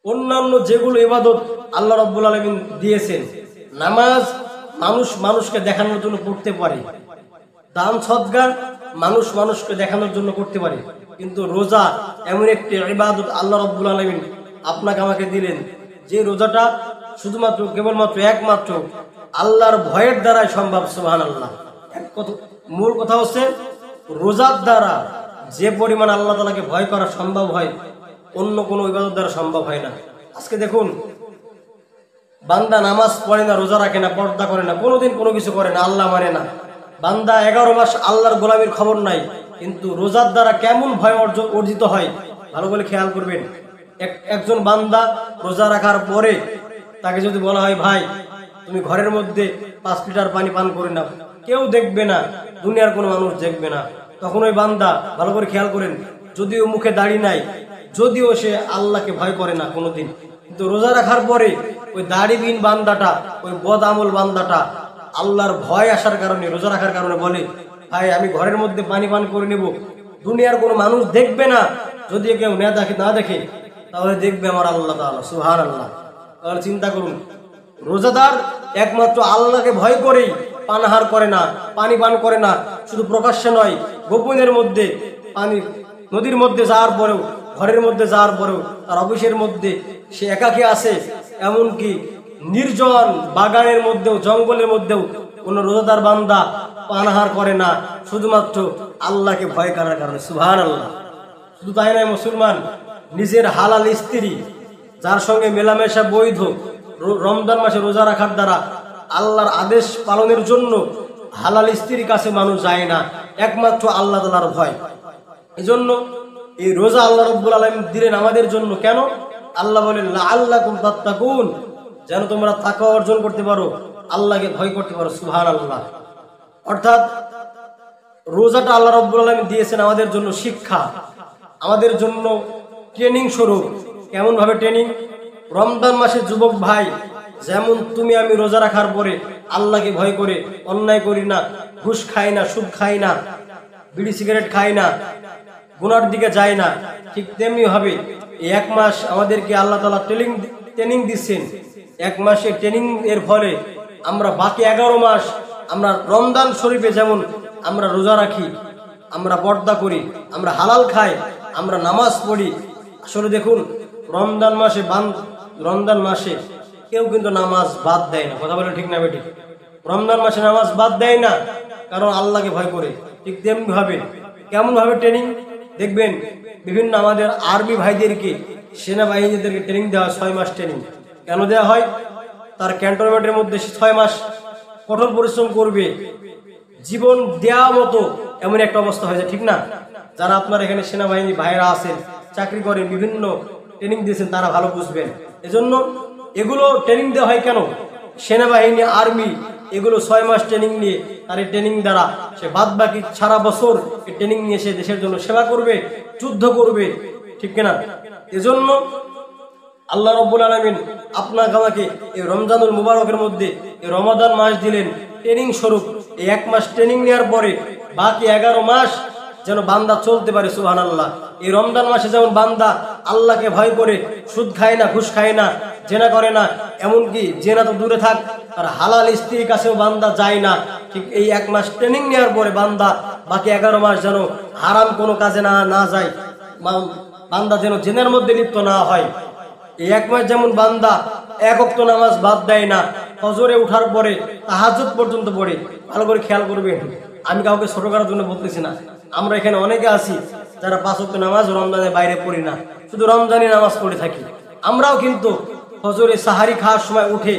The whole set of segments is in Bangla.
অন্যান্য যেগুলো ইবাদত আল্লাহ রাব্বুল আলামিন দিয়েছেন, নামাজ মানুষ মানুষকে দেখানোর জন্য পড়তে পারে, দান সদকা মানুষ মানুষকে দেখানোর জন্য করতে পারে, কিন্তু রোজা এমন একটি ইবাদত আল্লাহ রাব্বুল আলামিন আপনাকে আমাকে দিলেন, যে রোজাটা শুধুমাত্র কেবলমাত্র একমাত্র আল্লাহর ভয়ের দ্বারাই সম্ভব। সুবহানাল্লাহ। মূল কথা হচ্ছে রোজার দ্বারা যে পরিমাণ আল্লাহ তাআলাকে ভয় করা সম্ভব হয়, অন্য কোনো ইবাদত দ্বারা সম্ভব হয় না। আজকে দেখুন, বান্দা নামাজ পড়ে না, রোজা রাখে না, পর্দা করে না, কোনোদিন কোনো কিছু করে না, আল্লাহ মানে না, বান্দা 11 মাস আল্লাহর গোলামির খবর নাই, কিন্তু রোজার দ্বারা কেমন ভয় অর্জিত হয় ভালো করে খেয়াল করবেন। একজন বান্দা রোজা রাখার পরে তাকে যদি বলা হয়, ভাই তুমি ঘরের মধ্যে 5 লিটার পানি পান করে নাও, কেউ দেখবে না, দুনিয়ার কোনো মানুষ দেখবে না, তখন ওই বান্দা ভালো করে খেয়াল করেন, যদিও মুখে দাড়ি নাই, যদিও সে আল্লাহকে ভয় করে না কোনোদিন, কিন্তু রোজা রাখার পরে ওই দাড়িবিহীন বান্দাটা, ওই বদ আমল বান্দাটা আল্লাহর ভয় আসার কারণে, রোজা রাখার কারণে বলে, ভাই আমি ঘরের মধ্যে পানি পান করে নেব, দুনিয়ার কোনো মানুষ দেখবে না, যদি কেউ না দেখে তাহলে দেখবে আমার আল্লাহ তাআলা। সুবহানাল্লাহ। তাহলে চিন্তা করুন, রোজাদার একমাত্র আল্লাহকে ভয় করেই পানাহার করে না, পানি পান করে না, শুধু প্রকাশ্যে নয়, গোপনের মধ্যে, পানি নদীর মধ্যে যাওয়ার পরেও, ঘরের মধ্যে যাওয়ার পরেও, তার অফিসের মধ্যে সে একাকী আছে, এমনকি নির্জন বাগানের মধ্যেও, জঙ্গলের মধ্যেও কোন রোজাদার বান্দা পানাহার করে না, শুধুমাত্র আল্লাহকে ভয় করার কারণে। সুবহানাল্লাহ। শুধু তাই নয়, মুসলমান নিজের হালাল স্ত্রী যার সঙ্গে মেলামেশা বৈধ, রমজান মাসে রোজা রাখার দ্বারা আল্লাহর আদেশ পালনের জন্য হালাল স্ত্রীর কাছে মানুষ যায় না, একমাত্র আল্লাহ তাআলার ভয়। এজন্য এই রোজা আল্লাহ রাব্বুল আলামিন দিলেন আমাদের জন্য। কেন? আল্লাহ বলেন, লাআল্লাকুম তাত্তাকুন, যেন তোমরা তাকওয়া অর্জন করতে পারো, আল্লাহকে ভয় করতে পারো। সুবহানাল্লাহ। অর্থাৎ রোজাটা আল্লাহ রাব্বুল আলামিন দিয়েছেন আমাদের জন্য শিক্ষা, আমাদের জন্য ট্রেনিং স্বরূপ। কেমন ভাবে ট্রেনিং? রমজান মাসে যুবক ভাই, যেমন তুমি আমি রোজা রাখার পরে আল্লাহকে ভয় করে অন্যায় করি না, ঘুষ খাই না, সুদ খাই না, বিড়ি সিগারেট খাই না, গুনার দিকে যায় না, ঠিক তেমনি হবে এই 1 মাস আমাদেরকে আল্লাহ তাআলা ট্রেনিং দিচ্ছেন। 1 মাসের ট্রেনিং এর ফলে আমরা বাকি 11 মাস আমরা রমজান শরীফে যেমন আমরা রোজা রাখি, আমরা পর্দা করি, আমরা হালাল খাই, আমরা নামাজ পড়ি। আসলে দেখুন, রমজান মাসে কেউ কিন্তু নামাজ বাদ দেয় না। কথা বলে ঠিক না বেটি? রমজান মাসে নামাজ বাদ দেয় না, কারণ আল্লাহকে ভয় করে। ঠিক তেমনি ভাবে কেমন ভাবে ট্রেনিং দেখবেন, বিভিন্ন আমাদের আর্মি ভাইদেরকে, সেনাবাহিনীদেরকে ট্রেনিং দেওয়া হয়, 6 মাস ট্রেনিং। কেন দেওয়া হয়? তার ক্যান্টনমেন্টের মধ্যে 6 মাস কঠোর পরিশ্রম করবে, জীবন দেওয়া মতো এমন একটা অবস্থা হয়ে যায়, ঠিক না? যারা আপনার এখানে সেনাবাহিনী ভাইরা আছেন, চাকরি করেন, বিভিন্ন ট্রেনিং দিয়েছেন, তারা ভালো বুঝবেন। এজন্য এগুলো ট্রেনিং দেওয়া হয় কেন? সেনাবাহিনী, আর্মি এগুলো 6 মাস ট্রেনিং নিয়ে, তার এই ট্রেনিং দ্বারা সে বাদ বাকি সারা বছর এই ট্রেনিং নিয়ে সে দেশের জন্য সেবা করবে, যুদ্ধ করবে, ঠিক কিনা? এজন্য আল্লাহ রাব্বুল আলামিন আপনাকে আমাকে এই রমজানুল মুবারকের মধ্যে এই রমাদান মাস দিলেন ট্রেনিং স্বরূপ। এই 1 মাস ট্রেনিং নেওয়ার পরে বাকি 11 মাস যেন বান্দা চলতে পারে। সুবহানাল্লাহ। এই রমজান মাসে যেমন বান্দা আল্লাহকে ভয় করে সুদ খায় না, ঘুষ খায় না, জেনা করে না, এমনকি জেনা তো দূরে থাক, তার হালাল স্ত্রীর কাছেও বান্দা যায় না। ঠিক এই 1 মাস ট্রেনিং নেওয়ার পরে বান্দা বাকি 11 মাস যেন হারাম কোনো কাজে না যায়, বান্দা যেন জেনার মধ্যে লিপ্ত না হয়। এই 1 মাস যেমন বান্দা 1 ওয়াক্ত নামাজ বাদ দেয় না, ফজরে উঠার পরে তাহাজ্জুদ পর্যন্ত পড়ে। ভালো করে খেয়াল করবেন, আমি কাউকে ছোট করার জন্য বলতেছি না, আমরা এখানে অনেকে আছি যারা 5 ওয়াক্ত নামাজ রমজানের বাইরে পড়ি না, শুধু রমজানি নামাজ পড়ে থাকি। আমরাও কিন্তু ফজরে সাহারি খাওয়ার সময় উঠে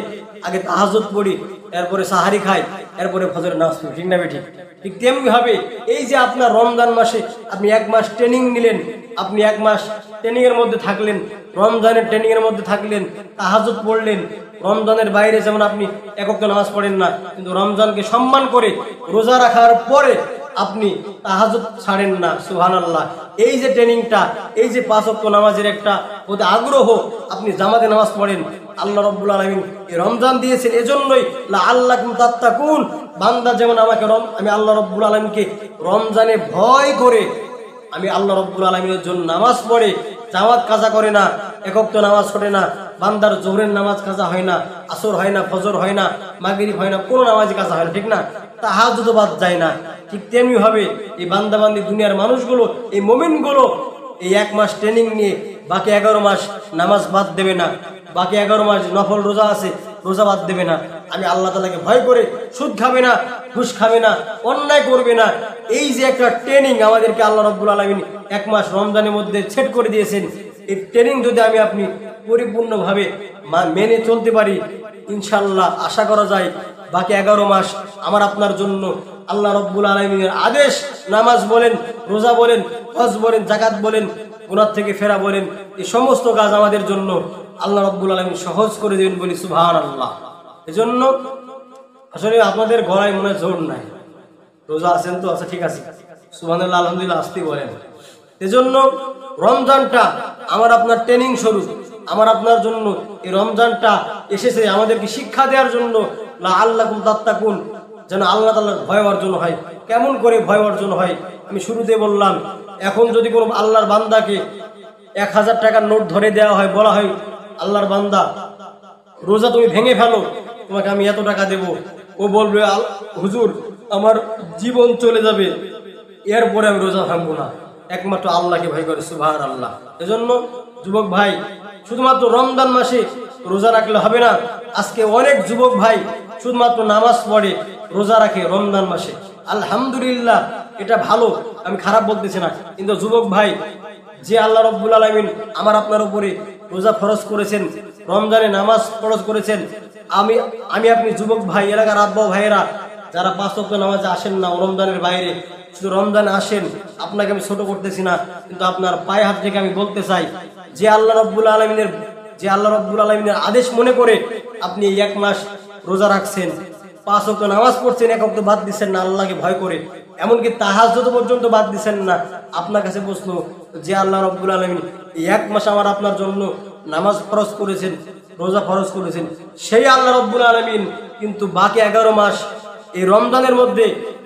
আগে তাহাজ্জুদ পড়ি, এরপরে সাহারি খাই, এরপরে ফজরের নামাজ পড়ি, ঠিক না বেঠি? ঠিক তেমনি ভাবে এই যে আপনার রমজান মাসে আপনি 1 মাস ট্রেনিং নিলেন, আপনি 1 মাস ট্রেনিং এর মধ্যে থাকলেন, রমজানের ট্রেনিং এর মধ্যে থাকলেন, তাহাজ্জুদ পড়লেন। রমজানের বাইরে যেমন আপনি 1 ওয়াক্ত নামাজ পড়েন না, কিন্তু রমজানকে সম্মান করে রোজা রাখার পরে আপনি তাহাজ্জুদ ছাড়েন না। সুবহানাল্লাহ। এই যে ট্রেনিংটা, এই যে 5 ওয়াক্ত নামাজের একটা প্রতি আগ্রহ, আপনি জামাতে নামাজ পড়েন, আল্লাহ রাব্বুল আলামিন এই রমজান দিয়েছেন এজন্যই, লাআল্লাকুম তাত্তাকুন। বান্দা যেমন আমি আল্লাহ রাব্বুল আলামিনকে রমজানে ভয় করে আমি আল্লাহ রাব্বুল আলামিনের জন্য নামাজ পড়ে, জামাত কাজা করে না, একক তো নামাজ পড়ে না, বান্দার জোহরের নামাজ কাজা হয় না, আসর হয় না, ফজর হয় না, মাগরিব হয় না, কোনো নামাজই কাজা হয় না, ঠিক না? তাহাজ্জুদ বাদ যায় না। ঠিক তেমনি ভাবে এই বান্দাবান্দি দুনিয়ার মানুষগুলো, এই মুমিনগুলো এই 1 মাস ট্রেনিং নিয়ে বাকি 11 মাস নামাজ বাদ দেবে না, বাকি 11 মাস নফল রোজা আছে, রোজা বাদ দেবে না। আমি আল্লাহ তাআলাকে ভয় করে সুদ খাবে না, ঘুষ খাবে না, অন্যায় করবে না। এই যে একটা ট্রেনিং আমাদেরকে আল্লাহ রাব্বুল আলামিন 1 মাস রমজানের মধ্যে সেট করে দিয়েছেন, এই ট্রেনিং যদি আপনি পরিপূর্ণভাবে মেনে চলতে পারি, ইনশাআল্লাহ আশা করা যায় বাকি 11 মাস আমার আপনার জন্য আল্লাহ রাব্বুল আলামিনের আদেশ, নামাজ বলেন, রোজা বলেন, হজ বলেন, যাকাত বলেন, গুনাহ থেকে ফেরা বলেন, এই সমস্ত কাজ আমাদের জন্য আল্লাহ রাব্বুল আলামিন সহজ করে দেবেন বলি সুবহানাল্লাহ। এজন্য আসলে আপনাদের গলায় মনে জোর নাই, রোজা আছেন তো? আচ্ছা ঠিক আছে, সুবহানাল্লাহ, আলহামদুলিল্লাহ আসতে বলেন। এজন্য রমজানটা আমার আপনার ট্রেনিং স্বরূপ, আমার আপনার জন্য এই রমজানটা এসেছে আমাদেরকে শিক্ষা দেওয়ার জন্য, লাআল্লাকুম তাত্তাকুন, যেন আল্লাহ তাআলার ভয় অর্জন হয়। কেমন করে ভয় অর্জন হয়? আমি শুরুতে বললাম, এখন যদি কোনো আল্লাহর বান্দাকে 1000 টাকার নোট ধরে দেওয়া হয়, বলা হয় আল্লাহর বান্দা রোজা তুমি ভেঙে ফেলো, তোমাকে আমি এত টাকা দেব, ও বলবে হুজুর আমার জীবন চলে যাবে, এরপরে আমি রোজা ভাঙবো না, একমাত্র আল্লাহকে ভয় করে, সুবহানাল্লাহ। এজন্য যুবক ভাই, শুধুমাত্র রমজান মাসে রোজা রাখলে হবে না। আজকে অনেক যুবক ভাই শুধুমাত্র নামাজ পড়ে, রোজা রাখে রমজান মাসে, আলহামদুলিল্লাহ, এটা ভালো, আমি খারাপ বলতেছি না। কিন্তু যুবক ভাই, যে আল্লাহ রাব্বুল আলামিন আমার আপনার উপরে রোজা ফরজ করেছেন, রমজানে নামাজ ফরজ করেছেন, আমি আপনি যুবক ভাই, এলাকার আব্বা ভাইয়েরা যারা 5 ওয়াক্ত নামাজে আসেন না, রমজানের বাইরে শুধু রমজানে আসেন, আপনাকে আমি ছোট করতেছি না, কিন্তু আপনার পায়ে হাত থেকে আমি বলতে চাই, যে আল্লাহ রাব্বুল আলামিনের আদেশ মনে করে আপনি এই 1 মাস রোজা রাখছেন, 5 ওয়াক্ত নামাজ পড়ছেন, 1 ওয়াক্ত বাদ দিচ্ছেন না আল্লাহকে ভয় করে, এমনকি তাহাজ্জুদ পর্যন্ত বাদ দিচ্ছেন না। আপনার কাছে প্রশ্ন, যে আল্লাহ রাব্বুল আলামিন এই 1 মাস আমার আপনার জন্য নামাজ ফরজ করেছেন, রোজা ফরজ করেছেন, সেই আল্লাহ রাব্বুল আলামিন কিন্তু বাকি 11 মাস এই রমজানের মধ্যে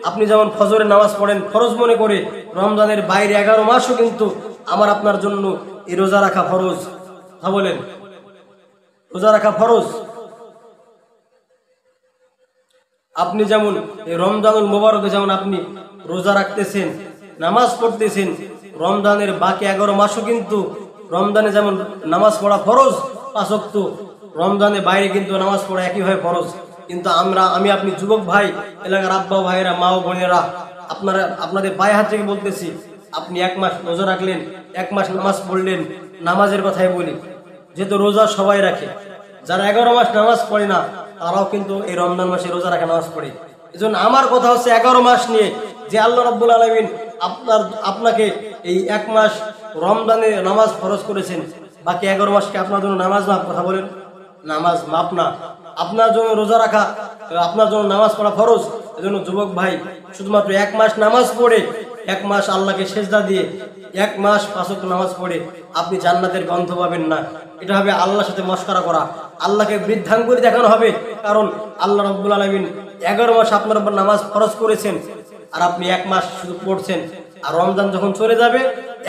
আপনি যেমন ফজরের নামাজ পড়েন ফরজ মনে করে, রমজানের বাইরে 11 মাসও কিন্তু আমার আপনার জন্য এই রোজা রাখা ফরজ। বলেন, রোজা রাখা ফরজ। আপনি যেমন এই রমজানুল মুবারকে যেমন আপনি রোজা রাখতেছেন, নামাজ পড়তেছেন, রমজানের বাকি 11 মাসও কিন্তু রমজানে যেমন নামাজ পড়া ফরজ 5 ওয়াক্ত, রমজানের বাইরে কিন্তু নামাজ পড়া একইভাবে ফরজ। কিন্তু আমি আপনি যুবক ভাই, এলাকার আব্বা ভাইয়েরা, মা ও বোনেরা, আপনাদের পায়ে হাত থেকে বলতেছি, আপনি 1 মাস রোজা রাখলেন, 1 মাস নামাজ পড়লেন। নামাজের কথাই বলি, যেহেতু রোজা সবাই রাখে, যারা 11 মাস নামাজ পড়ে না তারাও কিন্তু এই রমজান মাসে রোজা রাখে, নামাজ পড়ে। এজন্য আমার কথা হচ্ছে 11 মাস নিয়ে, যে আল্লাহ রাব্বুল আলামিন আপনাকে এই 1 মাস রমজানে নামাজ ফরজ করেছেন, বাকি 11 মাসকে আপনার জন্য নামাজ মাপ। কথা বলেন, নামাজ মাপ না, আপনার জন্য রোজা রাখা, আপনার জন্য নামাজ পড়া ফরজ। এজন্য যুবক ভাই, শুধুমাত্র 1 মাস নামাজ পড়ে, 1 মাস আল্লাহকে সেজদা দিয়ে, 1 মাস 5 ওয়াক্ত নামাজ পড়ে আপনি জান্নাতের গন্ধ পাবেন না। এটা হবে আল্লাহর সাথে মস্করা করা, আল্লাহকে বৃদ্ধাঙ্গুলি দেখানো হবে। কারণ আল্লাহ রাব্বুল আলামিন 11 মাস আপনার উপর নামাজ ফরজ করেছেন, আর আপনি 1 মাস শুধু পড়ছেন। আর রমজান যখন চলে যাবে,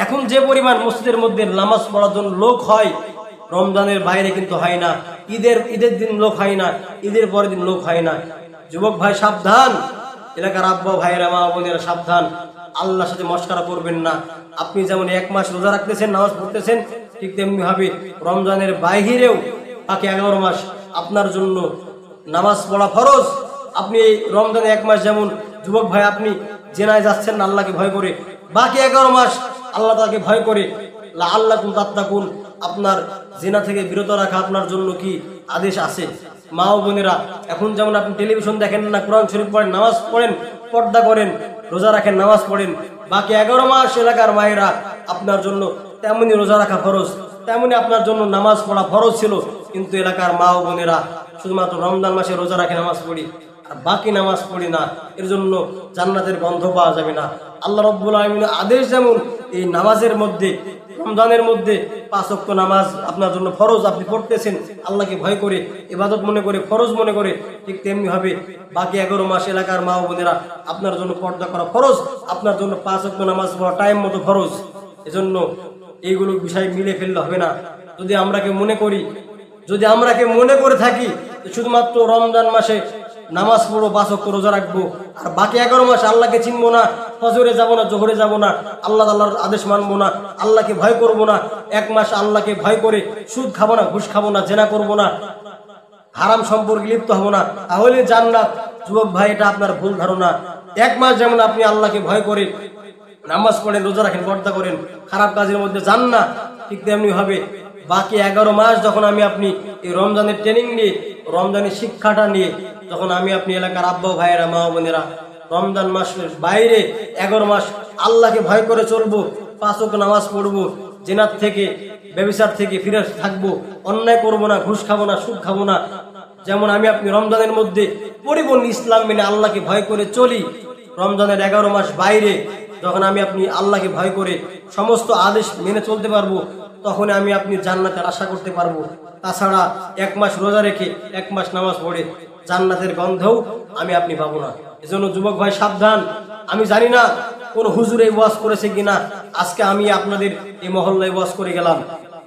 এখন যে পরিমাণ মসজিদের মধ্যে নামাজ পড়ার জন্য লোক হয়, রমজানের বাইরে কিন্তু হয় না। ঈদের দিন লোক হয় না, ঈদের পরের দিন লোক হয় না। যুবক ভাই সাবধান, এলাকার আব্বা ভাইয়েরা, মা বোনেরা সাবধান, আল্লাহর সাথে মস্করা করবেন না। আপনি যেমন 1 মাস রোজা রাখতেছেন, নামাজ পড়তেছেন, ঠিক তেমনি ভাবে রমজানের বাইরেও বাকি 11 মাস আপনার জন্য নামাজ পড়া ফরজ। আপনি এই রমজানে 1 মাস যেমন যুবক ভাই আপনি জেনায় যাচ্ছেন না আল্লাহকে ভয় করে, বাকি 11 মাস আল্লাহ তাকে ভয় করে, লাআল্লাকুম তাত্তাকুন, আপনার জিনা থেকে বিরত রাখা আপনার জন্য কি আদেশ আছে। মা ও বোনেরা, এখন যেমন আপনি টেলিভিশন দেখেন না, কোরআন শরীফ পড়েন, নামাজ পড়েন, পর্দা করেন, রোজা রাখেন, নামাজ পড়েন, বাকি 11 মাস এলাকার মায়েরা আপনার জন্য তেমনি রোজা রাখা ফরজ, তেমনি আপনার জন্য নামাজ পড়া ফরজ ছিল। কিন্তু এলাকার মা ও বোনেরা শুধুমাত্র রমজান মাসে রোজা রাখে, নামাজ পড়ি, আর বাকি নামাজ পড়ি না, এর জন্য জান্নাতের গন্ধ পাওয়া যাবে না। আল্লাহ রাব্বুল আলামিনের আদেশ যেমন এই নামাজের মধ্যে, রমজানের মধ্যে 5 ওয়াক্ত নামাজ আপনার জন্য ফরজ, আপনি পড়তেছেন আল্লাহকে ভয় করে, ইবাদত মনে করে, ফরজ মনে করে, ঠিক তেমনি হবে বাকি 11 মাস এলাকার মা ও বোনেরা আপনার জন্য পর্দা করা ফরজ, আপনার জন্য 5 ওয়াক্ত নামাজ পড়া টাইম মতো ফরজ। এজন্য এইগুলো বিষয় মিলে ফেললে হবে না। যদি আমরা মনে করে থাকি শুধুমাত্র রমজান মাসে নামাজ পড়বো, 5 ওয়াক্ত রোজা রাখবো, আর বাকি 11 মাস আল্লাহকে চিনবো না, ফজরে যাবো না, জোহরে যাবো না, আল্লাহর আদেশ মানবো না, আল্লাহকে ভয় করবো না, 1 মাস আল্লাহকে ভয় করে সুদ খাবো না, ঘুষ খাবো না, জেনা করবো না, হারাম সম্পর্কে লিপ্ত হবো না, তাহলে জান্নাত। যুবক ভাই, এটা আপনার ভুল ধারণা। 1 মাস যেমন আপনি আল্লাহকে ভয় করে নামাজ পড়েন, রোজা রাখেন, পর্দা করেন, খারাপ কাজের মধ্যে যান না, ঠিক তেমনি হবে বাকি 11 মাস যখন আপনি এই রমজানের ট্রেনিং নিয়ে, রমজানের শিক্ষাটা নিয়ে, যখন আপনি এলাকার আব্বা ভাইয়েরা, মা বোনেরা, রমজান মাসের বাইরে 11 মাস আল্লাহকে ভয় করে চলবো, 5 ওয়াক্ত নামাজ পড়বো, জেনার থেকে, ব্যভিচার থেকে ফিরে থাকবো, অন্যায় করবো না, ঘুষ খাবো না, সুদ খাবো না, যেমন আপনি রমজানের মধ্যে পরিপূর্ণ ইসলাম মেনে আল্লাহকে ভয় করে চলি, রমজানের 11 মাস বাইরে যখন আপনি আল্লাহকে ভয় করে সমস্ত আদেশ মেনে চলতে পারবো, তখন আপনি জান্নাতের আশা করতে পারবো। তাছাড়া 1 মাস রোজা রেখে 1 মাস নামাজ পড়ে জান্নাতের গন্ধও আপনি পাবো না। এজন্য যুবক ভাই সাবধান। আমি জানি না কোন হুজুর এই ওয়াজ করেছে কিনা, আজকে আমি আপনাদের এই মহল্লায় ওয়াজ করে গেলাম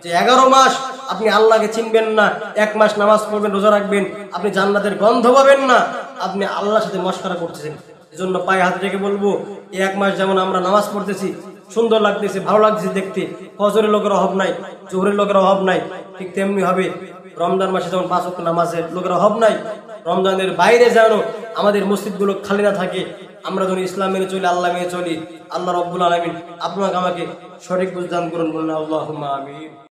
যে 11 মাস আপনি আল্লাহকে চিনবেন না, 1 মাস নামাজ পড়বেন, রোজা রাখবেন, আপনি জান্নাতের গন্ধ পাবেন না, আপনি আল্লাহর সাথে মশকরা করতেছেন। এজন্য পায়ে হাত রেখে বলবো, এই 1 মাস যেমন আমরা নামাজ পড়তেছি, সুন্দর লাগতেছে, ভালো লাগতেছে দেখতে, ফজরের লোকের অভাব নাই, জোহরের লোকের অভাব নাই, ঠিক তেমনি হবে রমজান মাসে যেমন 5 ওয়াক্ত নামাজের লোকের অভাব নাই, রমজানের বাইরে যেন আমাদের মসজিদগুলো খালি না থাকে, আমরা যেন ইসলাম মেনে চলি, আল্লাহ মেনে চলি। আল্লাহ রাব্বুল আলামিন আপনাকে আমাকে সঠিক বুঝ দান করুন, বলুন আল্লাহুম্মা আমিন।